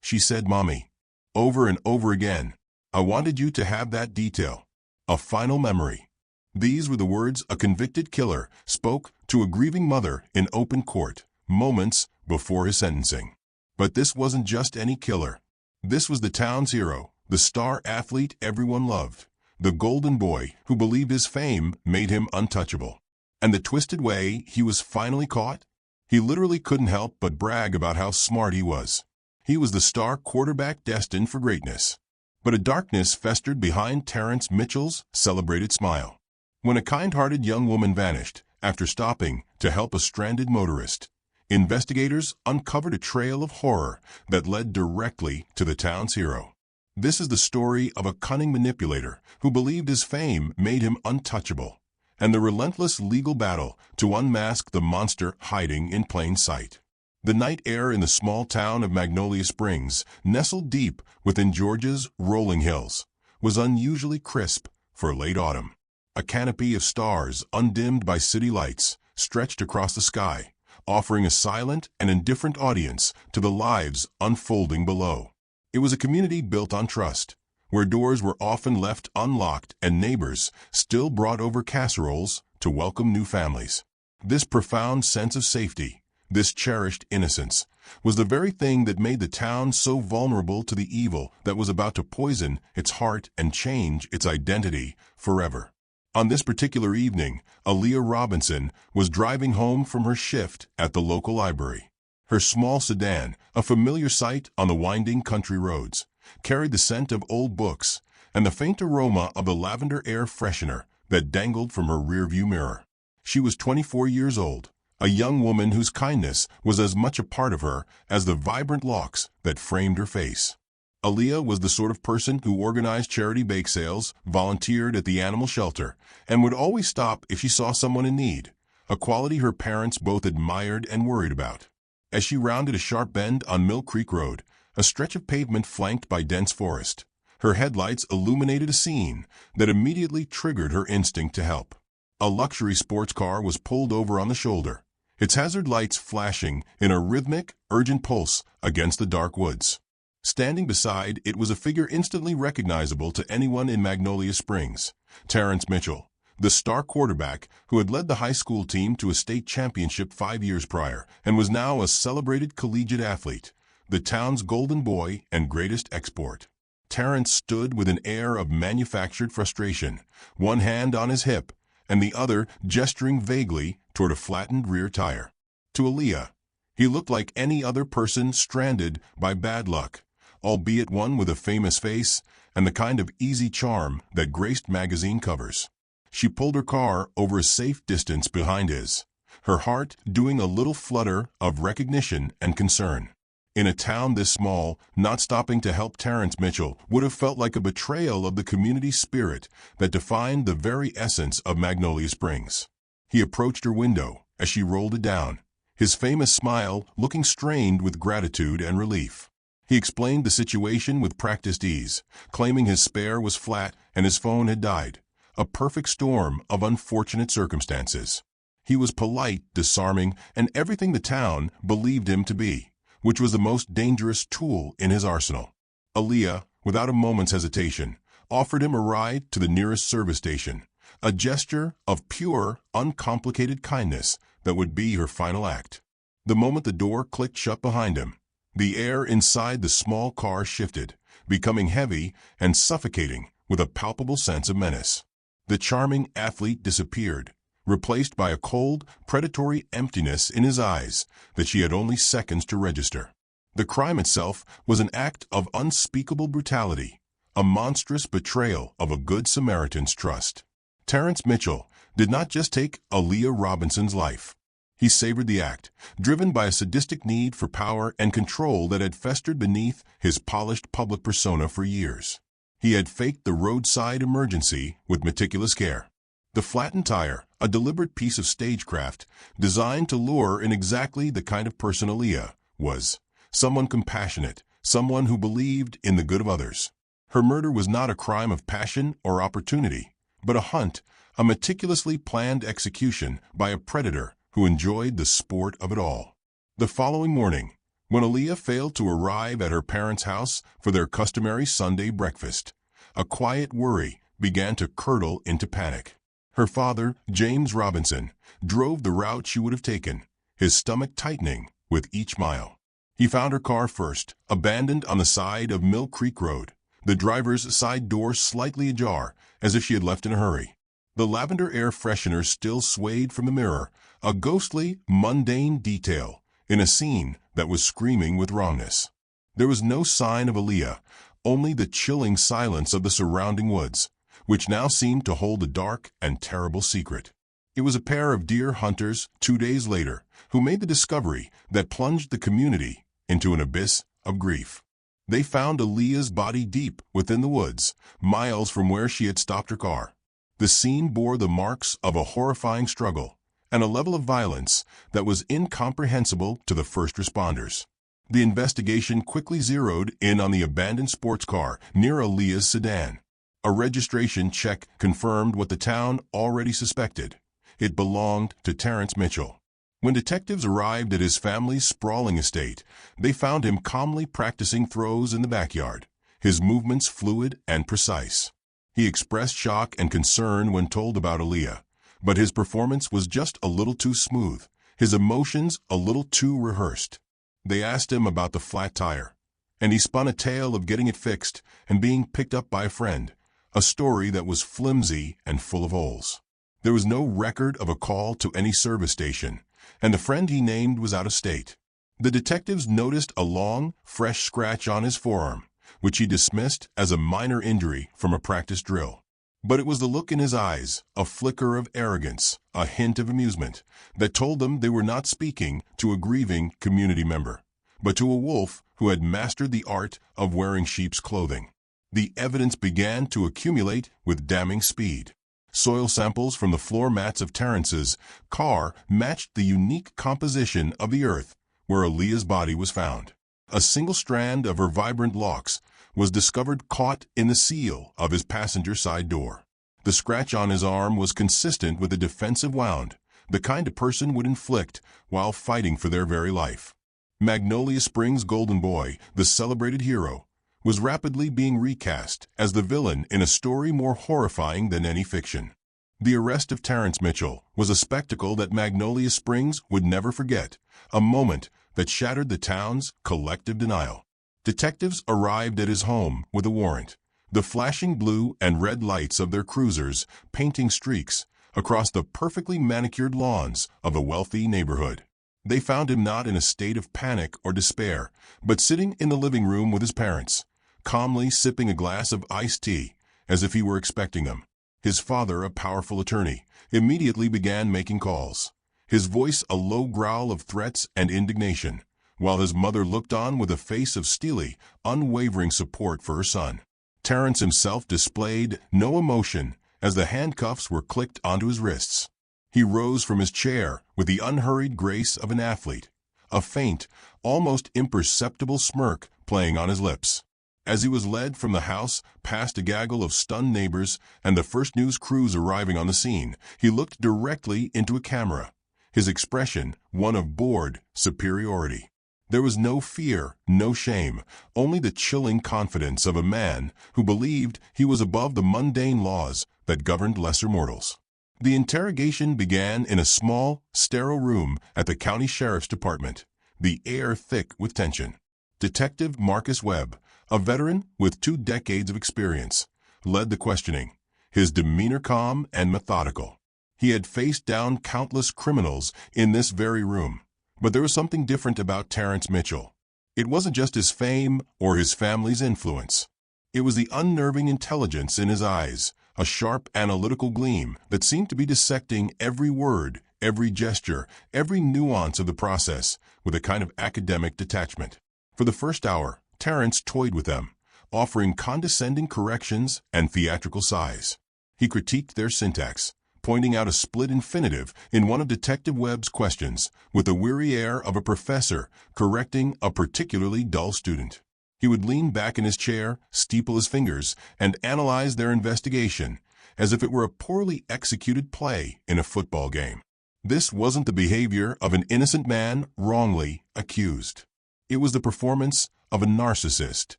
she said, "Mommy." Over and over again. "I wanted you to have that detail. A final memory." These were the words a convicted killer spoke to a grieving mother in open court, moments before his sentencing. But this wasn't just any killer. This was the town's hero, the star athlete everyone loved, the golden boy who believed his fame made him untouchable. And the twisted way he was finally caught? He literally couldn't help but brag about how smart he was. He was the star quarterback destined for greatness. But a darkness festered behind Terrence Mitchell's celebrated smile. When a kind-hearted young woman vanished after stopping to help a stranded motorist, investigators uncovered a trail of horror that led directly to the town's hero. This is the story of a cunning manipulator who believed his fame made him untouchable, and the relentless legal battle to unmask the monster hiding in plain sight. The night air in the small town of Magnolia Springs, nestled deep within Georgia's rolling hills, was unusually crisp for late autumn. A canopy of stars, undimmed by city lights, stretched across the sky, offering a silent and indifferent audience to the lives unfolding below. It was a community built on trust, where doors were often left unlocked and neighbors still brought over casseroles to welcome new families. This profound sense of safety, this cherished innocence, was the very thing that made the town so vulnerable to the evil that was about to poison its heart and change its identity forever. On this particular evening, Aaliyah Robinson was driving home from her shift at the local library. Her small sedan, a familiar sight on the winding country roads, carried the scent of old books and the faint aroma of the lavender air freshener that dangled from her rearview mirror. She was 24 years old, a young woman whose kindness was as much a part of her as the vibrant locks that framed her face. Aaliyah was the sort of person who organized charity bake sales, volunteered at the animal shelter, and would always stop if she saw someone in need, a quality her parents both admired and worried about. As she rounded a sharp bend on Mill Creek Road, a stretch of pavement flanked by dense forest, her headlights illuminated a scene that immediately triggered her instinct to help. A luxury sports car was pulled over on the shoulder, its hazard lights flashing in a rhythmic, urgent pulse against the dark woods. Standing beside it was a figure instantly recognizable to anyone in Magnolia Springs, Terrence Mitchell, the star quarterback who had led the high school team to a state championship 5 years prior and was now a celebrated collegiate athlete, the town's golden boy and greatest export. Terrence stood with an air of manufactured frustration, one hand on his hip and the other gesturing vaguely toward a flattened rear tire. To Aaliyah, he looked like any other person stranded by bad luck, albeit one with a famous face and the kind of easy charm that graced magazine covers. She pulled her car over a safe distance behind his, her heart doing a little flutter of recognition and concern. In a town this small, not stopping to help Terrence Mitchell would have felt like a betrayal of the community spirit that defined the very essence of Magnolia Springs. He approached her window as she rolled it down, his famous smile looking strained with gratitude and relief. He explained the situation with practiced ease, claiming his spare was flat and his phone had died, a perfect storm of unfortunate circumstances. He was polite, disarming, and everything the town believed him to be, which was the most dangerous tool in his arsenal. Aaliyah, without a moment's hesitation, offered him a ride to the nearest service station, a gesture of pure, uncomplicated kindness that would be her final act. The moment the door clicked shut behind him, the air inside the small car shifted, becoming heavy and suffocating with a palpable sense of menace. The charming athlete disappeared, replaced by a cold, predatory emptiness in his eyes that she had only seconds to register. The crime itself was an act of unspeakable brutality, a monstrous betrayal of a good Samaritan's trust. Terrence Mitchell did not just take Aaliyah Robinson's life. He savored the act, driven by a sadistic need for power and control that had festered beneath his polished public persona for years. He had faked the roadside emergency with meticulous care. The flattened tire, a deliberate piece of stagecraft designed to lure in exactly the kind of person Aaliyah was, someone compassionate, someone who believed in the good of others. Her murder was not a crime of passion or opportunity, but a hunt, a meticulously planned execution by a predator who enjoyed the sport of it all. The following morning, when Aaliyah failed to arrive at her parents' house for their customary Sunday breakfast. A quiet worry began to curdle into panic. Her father, James Robinson, drove the route she would have taken, his stomach tightening with each mile. He found her car first, abandoned on the side of Mill Creek Road, the driver's side door slightly ajar, as if she had left in a hurry. The lavender air freshener still swayed from the mirror, a ghostly, mundane detail in a scene that was screaming with wrongness. There was no sign of Aaliyah, only the chilling silence of the surrounding woods, which now seemed to hold a dark and terrible secret. It was a pair of deer hunters 2 days later who made the discovery that plunged the community into an abyss of grief. They found Aaliyah's body deep within the woods, miles from where she had stopped her car. The scene bore the marks of a horrifying struggle and a level of violence that was incomprehensible to the first responders. The investigation quickly zeroed in on the abandoned sports car near Aaliyah's sedan. A registration check confirmed what the town already suspected. It belonged to Terrence Mitchell. When detectives arrived at his family's sprawling estate, they found him calmly practicing throws in the backyard, his movements fluid and precise. He expressed shock and concern when told about Aaliyah, but his performance was just a little too smooth, his emotions a little too rehearsed. They asked him about the flat tire, and he spun a tale of getting it fixed and being picked up by a friend, a story that was flimsy and full of holes. There was no record of a call to any service station, and the friend he named was out of state. The detectives noticed a long, fresh scratch on his forearm, which he dismissed as a minor injury from a practice drill. But it was the look in his eyes, a flicker of arrogance, a hint of amusement, that told them they were not speaking to a grieving community member, but to a wolf who had mastered the art of wearing sheep's clothing. The evidence began to accumulate with damning speed. Soil samples from the floor mats of Terrence's car matched the unique composition of the earth where Aaliyah's body was found. A single strand of her vibrant locks was discovered caught in the seal of his passenger side door. The scratch on his arm was consistent with a defensive wound, the kind a person would inflict while fighting for their very life. Magnolia Springs' Golden Boy, the celebrated hero, was rapidly being recast as the villain in a story more horrifying than any fiction. The arrest of Terrence Mitchell was a spectacle that Magnolia Springs would never forget, a moment that shattered the town's collective denial. Detectives arrived at his home with a warrant, the flashing blue and red lights of their cruisers painting streaks across the perfectly manicured lawns of a wealthy neighborhood. They found him not in a state of panic or despair, but sitting in the living room with his parents, calmly sipping a glass of iced tea as if he were expecting them. His father, a powerful attorney, immediately began making calls, his voice a low growl of threats and indignation, while his mother looked on with a face of steely, unwavering support for her son. Terrence himself displayed no emotion as the handcuffs were clicked onto his wrists. He rose from his chair with the unhurried grace of an athlete, a faint, almost imperceptible smirk playing on his lips. As he was led from the house past a gaggle of stunned neighbors and the first news crews arriving on the scene, he looked directly into a camera, his expression one of bored superiority. There was no fear, no shame, only the chilling confidence of a man who believed he was above the mundane laws that governed lesser mortals. The interrogation began in a small, sterile room at the county sheriff's department, the air thick with tension. Detective Marcus Webb, a veteran with 2 decades of experience, led the questioning, his demeanor calm and methodical. He had faced down countless criminals in this very room, but there was something different about Terrence Mitchell. It wasn't just his fame or his family's influence. It was the unnerving intelligence in his eyes, a sharp analytical gleam that seemed to be dissecting every word, every gesture, every nuance of the process with a kind of academic detachment. For the first hour, Terrence toyed with them, offering condescending corrections and theatrical sighs. He critiqued their syntax, pointing out a split infinitive in one of Detective Webb's questions, with the weary air of a professor correcting a particularly dull student. He would lean back in his chair, steeple his fingers, and analyze their investigation as if it were a poorly executed play in a football game. This wasn't the behavior of an innocent man wrongly accused. It was the performance of a narcissist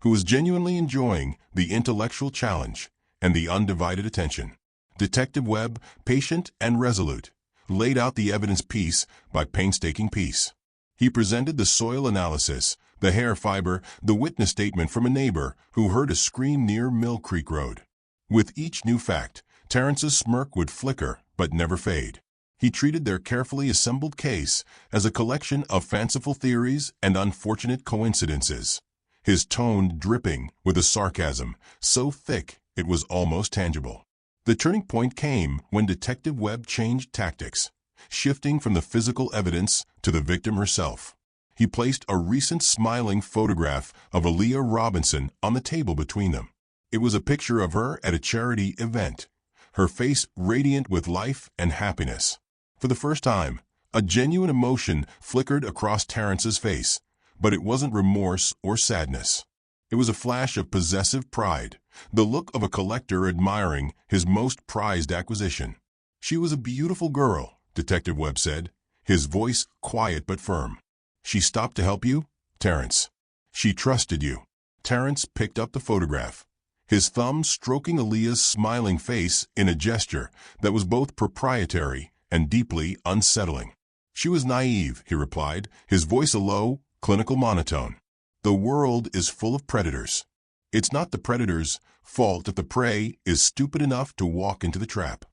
who was genuinely enjoying the intellectual challenge and the undivided attention. Detective Webb, patient and resolute, laid out the evidence piece by painstaking piece. He presented the soil analysis, the hair fiber, the witness statement from a neighbor who heard a scream near Mill Creek Road. With each new fact, Terrence's smirk would flicker but never fade. He treated their carefully assembled case as a collection of fanciful theories and unfortunate coincidences, his tone dripping with a sarcasm so thick it was almost tangible. The turning point came when Detective Webb changed tactics, shifting from the physical evidence to the victim herself. He placed a recent smiling photograph of Aaliyah Robinson on the table between them. It was a picture of her at a charity event, her face radiant with life and happiness. For the first time, a genuine emotion flickered across Terrence's face, but it wasn't remorse or sadness. It was a flash of possessive pride, the look of a collector admiring his most prized acquisition. "She was a beautiful girl," Detective Webb said, his voice quiet but firm. "She stopped to help you, Terrence. She trusted you." Terrence picked up the photograph, his thumb stroking Aaliyah's smiling face in a gesture that was both proprietary and deeply unsettling. "She was naive," he replied, his voice a low, clinical monotone. "The world is full of predators. It's not the predator's fault if the prey is stupid enough to walk into the trap."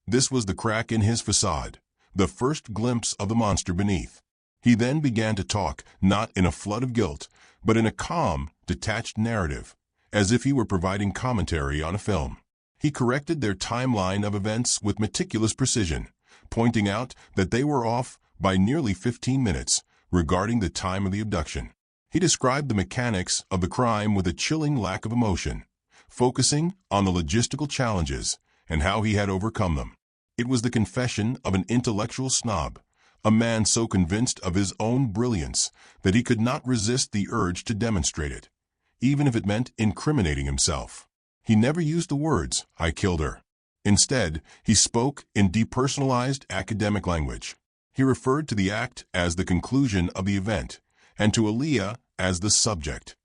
This was the crack in his facade, the first glimpse of the monster beneath. He then began to talk, not in a flood of guilt, but in a calm, detached narrative, as if he were providing commentary on a film. He corrected their timeline of events with meticulous precision, pointing out that they were off by nearly 15 minutes regarding the time of the abduction. He described the mechanics of the crime with a chilling lack of emotion, focusing on the logistical challenges and how he had overcome them. It was the confession of an intellectual snob, a man so convinced of his own brilliance that he could not resist the urge to demonstrate it, even if it meant incriminating himself. He never used the words, "I killed her." Instead, he spoke in depersonalized academic language. He referred to the act as the conclusion of the event, and to Aaliyah as the subject.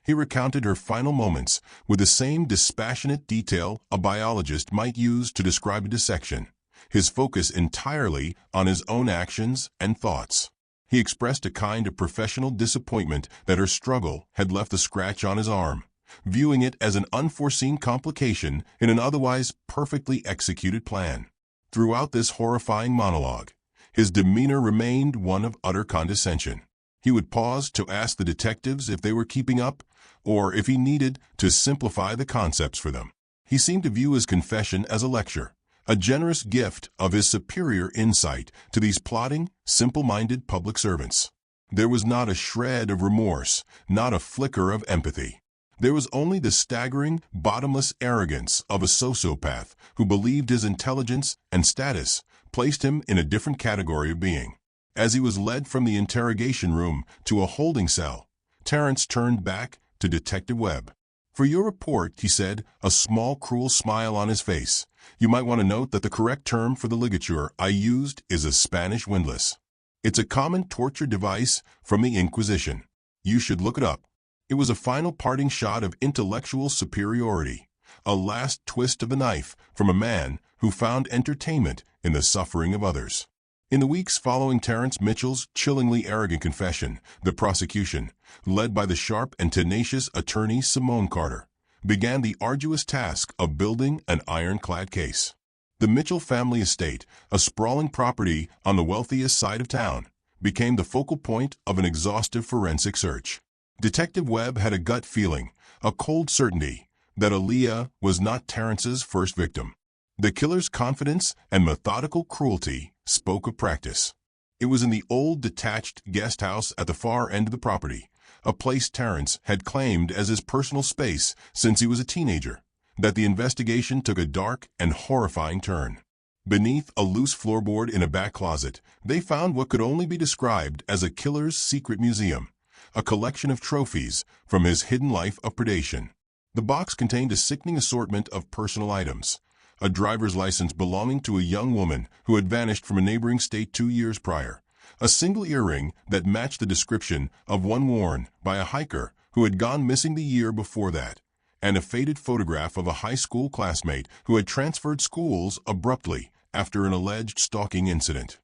He recounted her final moments with the same dispassionate detail a biologist might use to describe a dissection, his focus entirely on his own actions and thoughts. He expressed a kind of professional disappointment that her struggle had left a scratch on his arm, viewing it as an unforeseen complication in an otherwise perfectly executed plan. Throughout this horrifying monologue, his demeanor remained one of utter condescension. He would pause to ask the detectives if they were keeping up, or if he needed to simplify the concepts for them. He seemed to view his confession as a lecture, a generous gift of his superior insight to these plodding, simple-minded public servants. There was not a shred of remorse, not a flicker of empathy. There was only the staggering, bottomless arrogance of a sociopath who believed his intelligence and status placed him in a different category of being. As he was led from the interrogation room to a holding cell, Terrence turned back to Detective Webb. "For your report," he said, a small, cruel smile on his face, "you might want to note that the correct term for the ligature I used is a Spanish windlass. It's a common torture device from the Inquisition. You should look it up." It was a final parting shot of intellectual superiority, a last twist of the knife from a man who found entertainment in the suffering of others. In the weeks following Terrence Mitchell's chillingly arrogant confession, the prosecution, led by the sharp and tenacious attorney Simone Carter, began the arduous task of building an ironclad case. The Mitchell family estate, a sprawling property on the wealthiest side of town, became the focal point of an exhaustive forensic search. Detective Webb had a gut feeling, a cold certainty, that Aaliyah was not Terrence's first victim. The killer's confidence and methodical cruelty spoke of practice. It was in the old detached guest house at the far end of the property, a place Terrence had claimed as his personal space since he was a teenager, that the investigation took a dark and horrifying turn. Beneath a loose floorboard in a back closet, they found what could only be described as a killer's secret museum, a collection of trophies from his hidden life of predation. The box contained a sickening assortment of personal items, a driver's license belonging to a young woman who had vanished from a neighboring state 2 years prior, a single earring that matched the description of one worn by a hiker who had gone missing the year before that, and a faded photograph of a high school classmate who had transferred schools abruptly after an alleged stalking incident.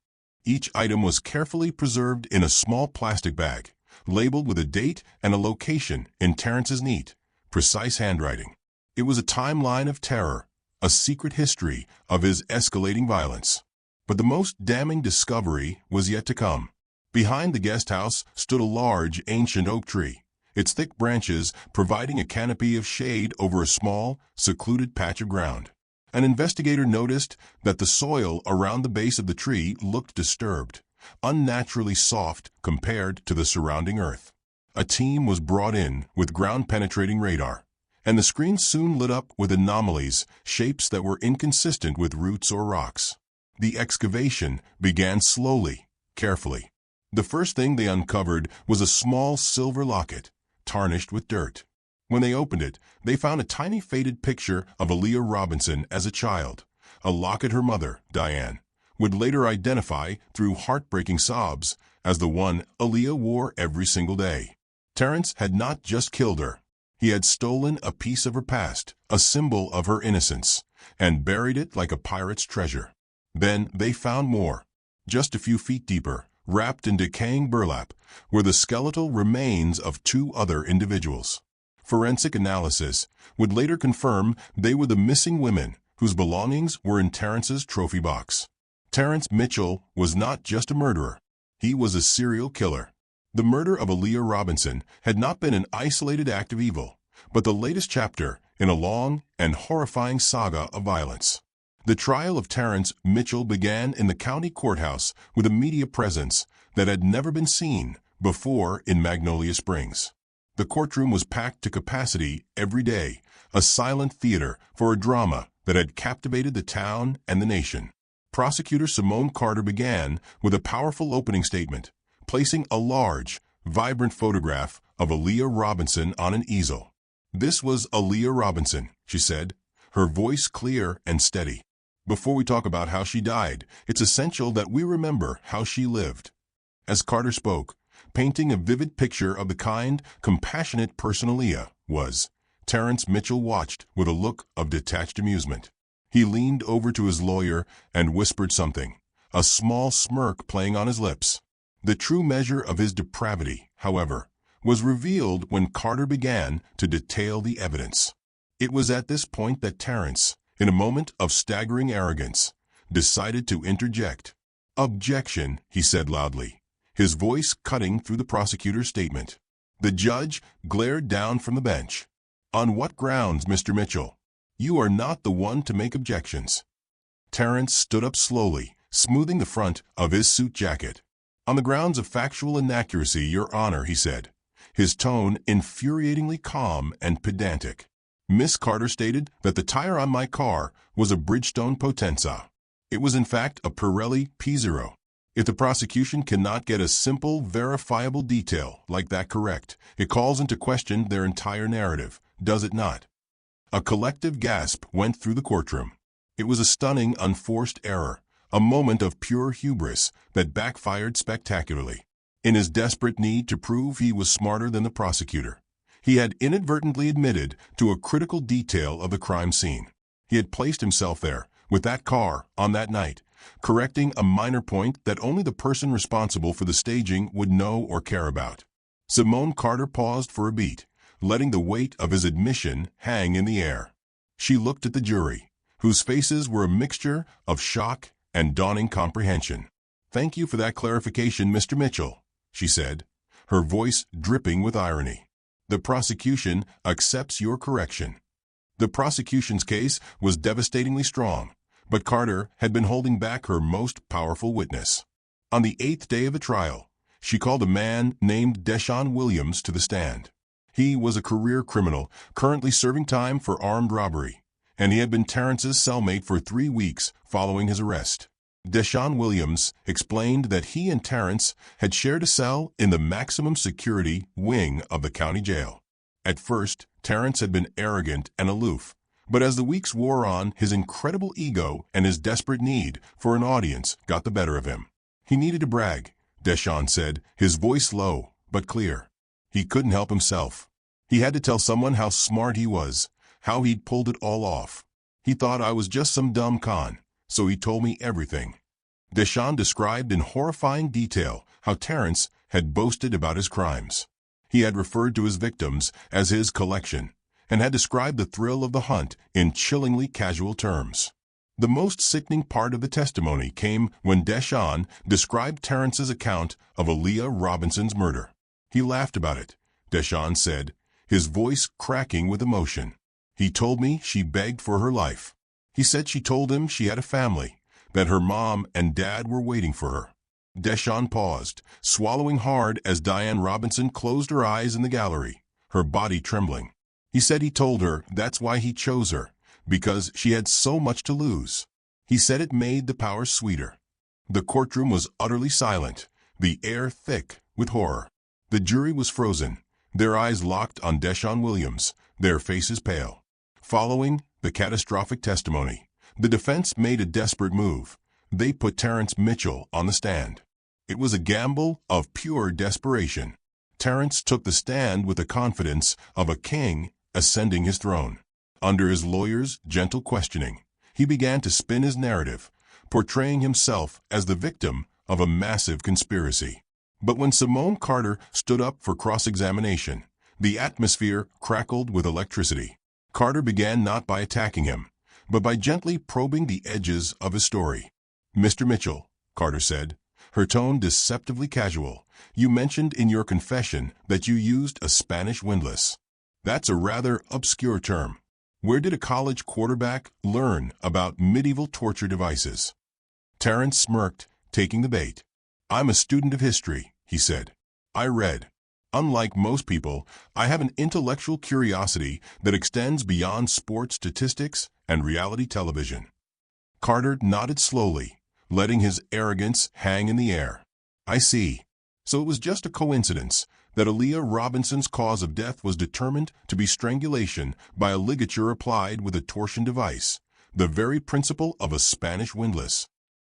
Each item was carefully preserved in a small plastic bag, labeled with a date and a location in Terrence's neat, precise handwriting. It was a timeline of terror, a secret history of his escalating violence. But the most damning discovery was yet to come. Behind the guest house stood a large, ancient oak tree, its thick branches providing a canopy of shade over a small, secluded patch of ground. An investigator noticed that the soil around the base of the tree looked disturbed, unnaturally soft compared to the surrounding earth. A team was brought in with ground-penetrating radar, and the screen soon lit up with anomalies, shapes that were inconsistent with roots or rocks. The excavation began slowly, carefully. The first thing they uncovered was a small silver locket, tarnished with dirt. When they opened it, they found a tiny faded picture of Aaliyah Robinson as a child, a locket her mother, Diane, would later identify through heartbreaking sobs as the one Aaliyah wore every single day. Terrence had not just killed her. He had stolen a piece of her past, a symbol of her innocence, and buried it like a pirate's treasure. Then they found more. Just a few feet deeper, wrapped in decaying burlap, were the skeletal remains of two other individuals. Forensic analysis would later confirm they were the missing women whose belongings were in Terrence's trophy box. Terrence Mitchell was not just a murderer. He was a serial killer. The murder of Aaliyah Robinson had not been an isolated act of evil, but the latest chapter in a long and horrifying saga of violence. The trial of Terrence Mitchell began in the county courthouse with a media presence that had never been seen before in Magnolia Springs. The courtroom was packed to capacity every day, a silent theater for a drama that had captivated the town and the nation. Prosecutor Simone Carter began with a powerful opening statement, placing a large, vibrant photograph of Aaliyah Robinson on an easel. "This was Aaliyah Robinson," she said, her voice clear and steady. "Before we talk about how she died, it's essential that we remember how she lived." As Carter spoke, painting a vivid picture of the kind, compassionate person Aaliyah was, Terrence Mitchell watched with a look of detached amusement. He leaned over to his lawyer and whispered something, a small smirk playing on his lips. The true measure of his depravity, however, was revealed when Carter began to detail the evidence. It was at this point that Terrence, in a moment of staggering arrogance, decided to interject. "Objection," he said loudly, his voice cutting through the prosecutor's statement. The judge glared down from the bench. "On what grounds, Mr. Mitchell? You are not the one to make objections." Terrence stood up slowly, smoothing the front of his suit jacket. "On the grounds of factual inaccuracy, Your Honor," he said, his tone infuriatingly calm and pedantic. "Miss Carter stated that the tire on my car was a Bridgestone Potenza. It was in fact a Pirelli P0. If the prosecution cannot get a simple, verifiable detail like that correct, it calls into question their entire narrative, does it not?" A collective gasp went through the courtroom. It was a stunning, unforced error, a moment of pure hubris that backfired spectacularly. In his desperate need to prove he was smarter than the prosecutor, he had inadvertently admitted to a critical detail of the crime scene. He had placed himself there, with that car, on that night, correcting a minor point that only the person responsible for the staging would know or care about. Simone Carter paused for a beat, letting the weight of his admission hang in the air. She looked at the jury, whose faces were a mixture of shock and dawning comprehension. "Thank you for that clarification, Mr. Mitchell," she said, her voice dripping with irony. "The prosecution accepts your correction." The prosecution's case was devastatingly strong, but Carter had been holding back her most powerful witness. On the 8th day of the trial, she called a man named Deshaun Williams to the stand. He was a career criminal, currently serving time for armed robbery, and he had been Terrence's cellmate for 3 weeks following his arrest. Deshaun Williams explained that he and Terrence had shared a cell in the maximum security wing of the county jail. At first, Terrence had been arrogant and aloof, but as the weeks wore on, his incredible ego and his desperate need for an audience got the better of him. He needed to brag, Deshawn said, his voice low but clear. He couldn't help himself. He had to tell someone how smart he was, how he'd pulled it all off. He thought I was just some dumb con, so he told me everything. Deshawn described in horrifying detail how Terrence had boasted about his crimes. He had referred to his victims as his collection, and had described the thrill of the hunt in chillingly casual terms. The most sickening part of the testimony came when Deshawn described Terrence's account of Aaliyah Robinson's murder. He laughed about it, Deshawn said, his voice cracking with emotion. He told me she begged for her life. He said she told him she had a family, that her mom and dad were waiting for her. Deshawn paused, swallowing hard as Diane Robinson closed her eyes in the gallery, her body trembling. He said he told her that's why he chose her, because she had so much to lose. He said it made the power sweeter. The courtroom was utterly silent, the air thick with horror. The jury was frozen, their eyes locked on Deshawn Williams, their faces pale. Following the catastrophic testimony, the defense made a desperate move. They put Terrence Mitchell on the stand. It was a gamble of pure desperation. Terrence took the stand with the confidence of a king ascending his throne. Under his lawyer's gentle questioning, he began to spin his narrative, portraying himself as the victim of a massive conspiracy. But when Simone Carter stood up for cross-examination, the atmosphere crackled with electricity. Carter began not by attacking him, but by gently probing the edges of his story. "Mr. Mitchell," Carter said, her tone deceptively casual, "you mentioned in your confession that you used a Spanish windlass. That's a rather obscure term. Where did a college quarterback learn about medieval torture devices?" Terrence smirked, taking the bait. "I'm a student of history," he said. "I read. Unlike most people, I have an intellectual curiosity that extends beyond sports statistics and reality television." Carter nodded slowly, letting his arrogance hang in the air. "I see. So it was just a coincidence that Aaliyah Robinson's cause of death was determined to be strangulation by a ligature applied with a torsion device, the very principle of a Spanish windlass."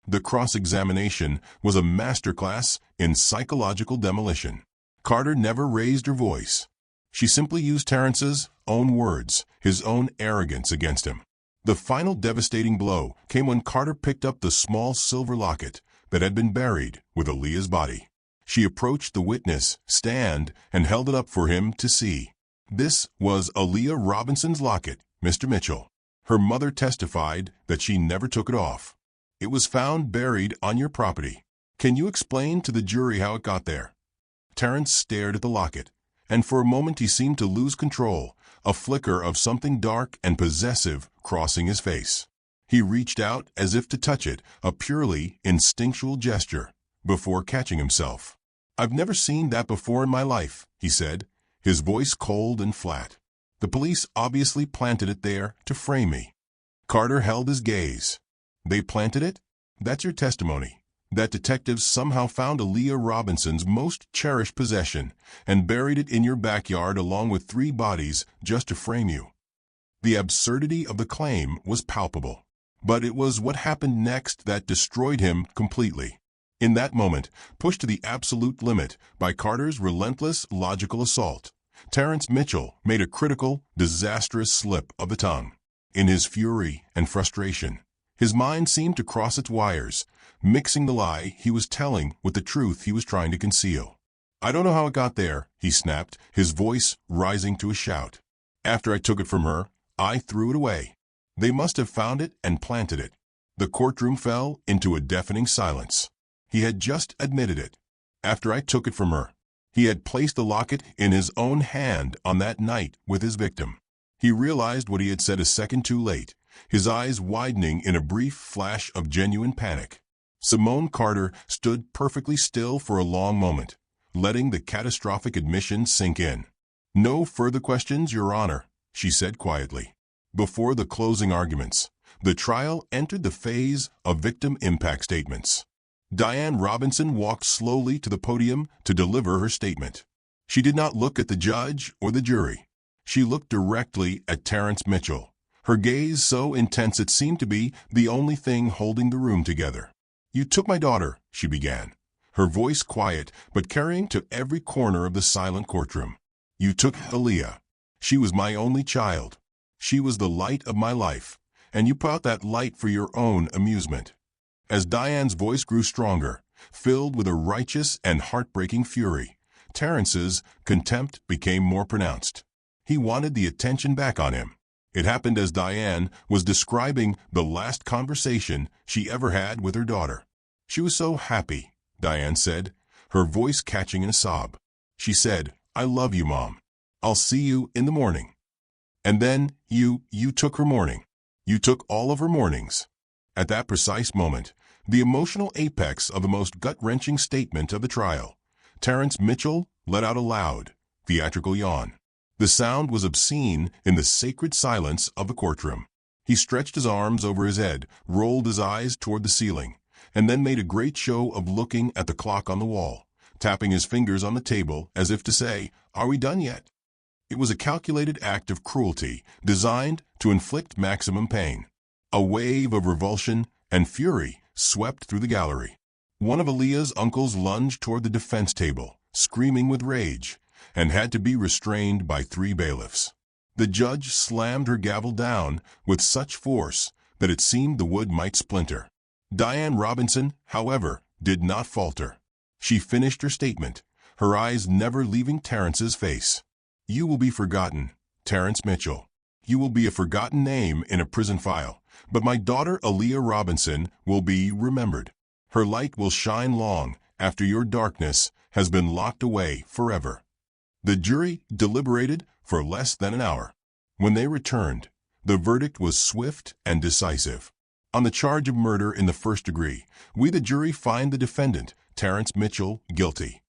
The cross-examination was a masterclass in psychological demolition. Carter never raised her voice. She simply used Terrence's own words, his own arrogance against him. The final devastating blow came when Carter picked up the small silver locket that had been buried with Aaliyah's body. She approached the witness stand and held it up for him to see. "This was Aaliyah Robinson's locket, Mr. Mitchell. Her mother testified that she never took it off. It was found buried on your property. Can you explain to the jury how it got there?" Terrence stared at the locket, and for a moment he seemed to lose control, a flicker of something dark and possessive crossing his face. He reached out as if to touch it, a purely instinctual gesture, before catching himself. "I've never seen that before in my life," he said, his voice cold and flat. "The police obviously planted it there to frame me." Carter held his gaze. "They planted it? That's your testimony. That detectives somehow found Aaliyah Robinson's most cherished possession and buried it in your backyard along with 3 bodies just to frame you." The absurdity of the claim was palpable, but it was what happened next that destroyed him completely. In that moment, pushed to the absolute limit by Carter's relentless logical assault, Terrence Mitchell made a critical, disastrous slip of the tongue. In his fury and frustration, his mind seemed to cross its wires, mixing the lie he was telling with the truth he was trying to conceal. "I don't know how it got there," he snapped, his voice rising to a shout. "After I took it from her, I threw it away. They must have found it and planted it." The courtroom fell into a deafening silence. He had just admitted it. After I took it from her. He had placed the locket in his own hand on that night with his victim. He realized what he had said a second too late, his eyes widening in a brief flash of genuine panic. Simone Carter stood perfectly still for a long moment, letting the catastrophic admission sink in. "No further questions, Your Honor," she said quietly. Before the closing arguments, the trial entered the phase of victim impact statements. Diane Robinson walked slowly to the podium to deliver her statement. She did not look at the judge or the jury. She looked directly at Terrence Mitchell, her gaze so intense it seemed to be the only thing holding the room together. "You took my daughter," she began, her voice quiet but carrying to every corner of the silent courtroom. "You took Aaliyah. She was my only child. She was the light of my life, and you put out that light for your own amusement." As Diane's voice grew stronger, filled with a righteous and heartbreaking fury, Terrence's contempt became more pronounced. He wanted the attention back on him. It happened as Diane was describing the last conversation she ever had with her daughter. "She was so happy," Diane said, her voice catching in a sob. "She said, 'I love you, Mom. I'll see you in the morning.' And then you took her morning. You took all of her mornings." At that precise moment, the emotional apex of the most gut-wrenching statement of the trial, Terrence Mitchell let out a loud, theatrical yawn. The sound was obscene in the sacred silence of the courtroom. He stretched his arms over his head, rolled his eyes toward the ceiling, and then made a great show of looking at the clock on the wall, tapping his fingers on the table as if to say, "Are we done yet?" It was a calculated act of cruelty designed to inflict maximum pain. A wave of revulsion and fury swept through the gallery. One of Aaliyah's uncles lunged toward the defense table, screaming with rage, and had to be restrained by 3 bailiffs. The judge slammed her gavel down with such force that it seemed the wood might splinter. Diane Robinson, however, did not falter. She finished her statement, her eyes never leaving Terrence's face. "You will be forgotten, Terrence Mitchell. You will be a forgotten name in a prison file, but my daughter Aaliyah Robinson will be remembered. Her light will shine long after your darkness has been locked away forever." The jury deliberated for less than an hour. When they returned, the verdict was swift and decisive. On the charge of murder in the first degree, we the jury find the defendant, Terrence Mitchell, guilty.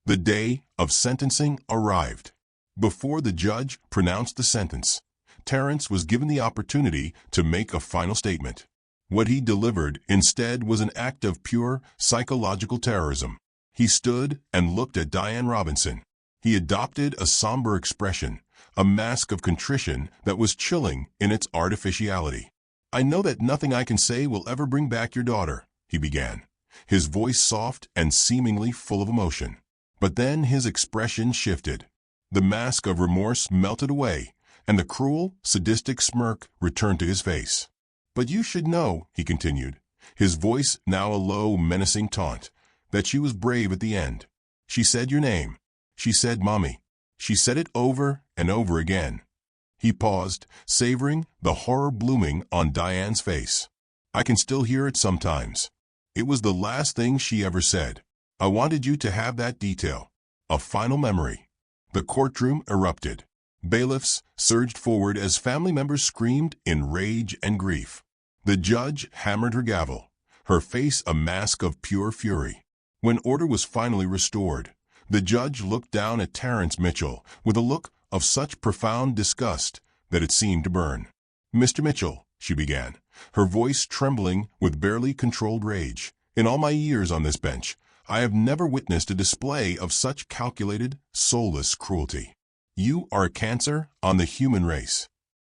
The day of sentencing arrived. Before the judge pronounced the sentence, Terrence was given the opportunity to make a final statement. What he delivered instead was an act of pure psychological terrorism. He stood and looked at Diane Robinson. He adopted a somber expression, a mask of contrition that was chilling in its artificiality. "I know that nothing I can say will ever bring back your daughter," he began, his voice soft and seemingly full of emotion. But then his expression shifted. The mask of remorse melted away, and the cruel, sadistic smirk returned to his face. "But you should know," he continued, his voice now a low, menacing taunt, "that she was brave at the end. She said your name. She said, 'Mommy.' She said it over and over again." He paused, savoring the horror blooming on Diane's face. "I can still hear it sometimes. It was the last thing she ever said. I wanted you to have that detail. A final memory." The courtroom erupted. Bailiffs surged forward as family members screamed in rage and grief. The judge hammered her gavel, her face a mask of pure fury. When order was finally restored, the judge looked down at Terrence Mitchell with a look of such profound disgust that it seemed to burn. "Mr. Mitchell," she began, her voice trembling with barely controlled rage, "in all my years on this bench, I have never witnessed a display of such calculated, soulless cruelty. You are a cancer on the human race."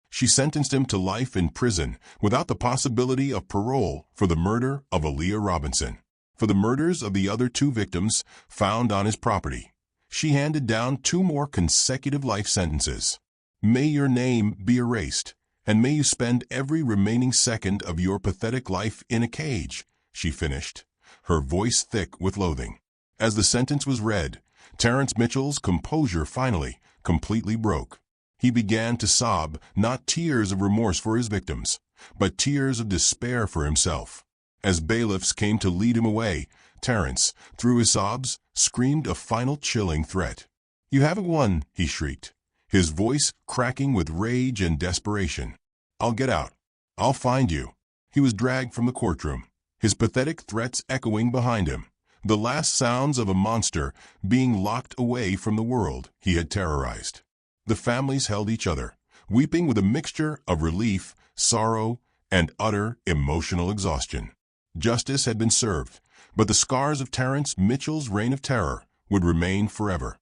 She sentenced him to life in prison without the possibility of parole for the murder of Aaliyah Robinson. For the murders of the other 2 victims found on his property, she handed down 2 more consecutive life sentences. "May your name be erased, and may you spend every remaining second of your pathetic life in a cage," she finished, her voice thick with loathing. As the sentence was read, Terrence Mitchell's composure finally completely broke. He began to sob, not tears of remorse for his victims, but tears of despair for himself. As bailiffs came to lead him away, Terrence, through his sobs, screamed a final chilling threat. "You haven't won," he shrieked, his voice cracking with rage and desperation. "I'll get out. I'll find you." He was dragged from the courtroom, his pathetic threats echoing behind him, the last sounds of a monster being locked away from the world he had terrorized. The families held each other, weeping with a mixture of relief, sorrow, and utter emotional exhaustion. Justice had been served, but the scars of Terrence Mitchell's reign of terror would remain forever.